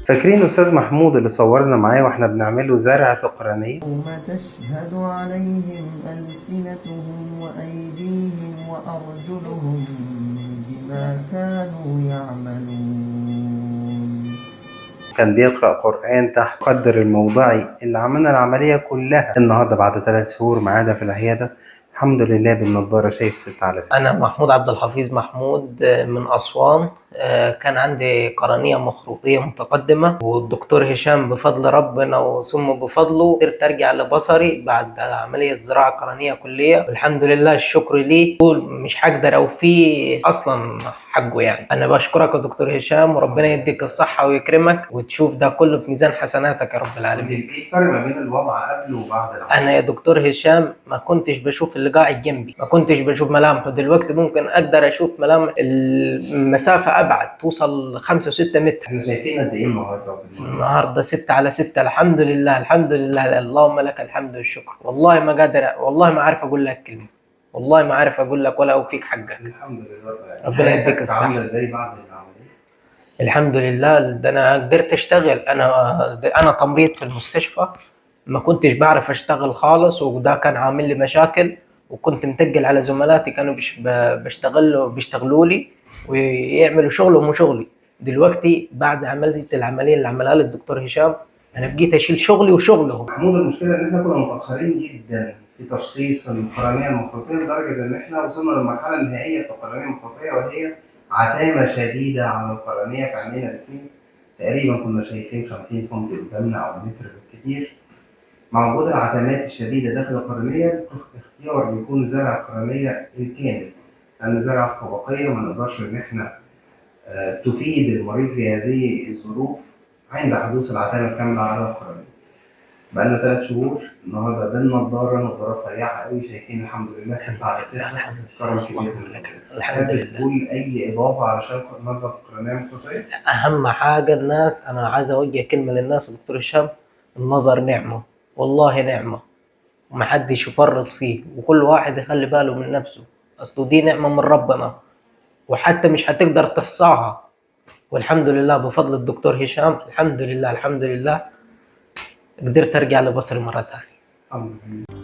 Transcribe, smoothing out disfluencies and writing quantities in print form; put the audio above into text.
فاكرين أستاذ محمود اللي صورنا معاه وإحنا بنعمله زرعة القرنية؟ يوم تشهد عليهم ألسنتهم وأيديهم وأرجلهم بما كانوا يعملون. كان بيقرأ قرآن تحت قدر الموضعي اللي عملنا العملية كلها النهاردة بعد 3 شهور معانا في العيادة. الحمد لله بالنضارة شايف 6/6. أنا محمود عبد الحفيظ محمود من أسوان. كان عندي قرنية مخروطية متقدمة، والدكتور هشام بفضل ربنا وثم بفضله قدرت أرجع لبصري بعد عملية زراعة قرنية كلية، والحمد لله الشكر ليه. مش هقدر أوفيه أصلا حقه. يعني أنا بشكرك يا دكتور هشام، وربنا يديك الصحة ويكرمك وتشوف ده كله في ميزان حسناتك يا رب العالمين. إيه الفرق ما بين الوضع قبل وبعد العملية؟ انا يا دكتور هشام ما كنتش بشوف اللي قاعد جنبي، ما كنتش بشوف ملامحه. دلوقتي ممكن اقدر اشوف ملامح المسافه ابعد توصل 5 و6 متر. احنا شايفين قد ايه النهارده؟ النهارده 6/6. الحمد لله الحمد لله، اللهم لك الحمد والشكر. والله ما قادر، والله ما عارف اقول لك كلمه، والله ما عارف اقول لك ولا اوفيك حقك. الحمد لله. ربنا يديك الصحه. عامله ازاي بعد العمليه؟ الحمد لله، ده انا قدرت اشتغل. انا تمريض في المستشفى، ما كنتش بعرف اشتغل خالص، وده كان عامل لي مشاكل، وكنت متقل على زملاتي كانوا بيشتغلوا لي ويعملوا شغلهم وشغلي. دلوقتي بعد عملية العملية اللي عملها لي الدكتور هشام، انا بقيت اشيل شغلي وشغله. محمود، المشكله ان احنا كنا متاخرين جدا في تشخيص القرنيه المخروطيه لدرجه ان احنا وصلنا للمرحله النهائيه في القرنيه المخروطيه، وهي عتامه شديده على القرنيه في عينينا الاثنين. تقريبا كنا شايفين 50 سم قدامنا او متر بالكثير. مع وجود العتمات الشديدة داخل القرنية، اختيار يكون زرع القرنية الكامل، لأن زرع الطبقية ما نقدرش إن إحنا تفيد المريض في هذه الظروف عند حدوث العتامة الكاملة على القرنية. بقالنا 3 شهور، النهارده بالنضارة، نضارة رفيعة قوي، شايفين الحمد لله 6/6. كرم كبير لله. الحمد لله. بتقول أي إضافة علشان نضغط القرنية المخروطية؟ اهم حاجة الناس، انا عايز اوجه كلمة للناس يا دكتور هشام: النظر نعمة، والله نعمة، ومحدش يفرط فيه، وكل واحد يخلي باله من نفسه. اصله دي نعمة من ربنا، وحتى مش هتقدر تحصاها. والحمد لله بفضل الدكتور هشام، الحمد لله الحمد لله قدرت ارجع لبصري مرة تانية. الحمد لله.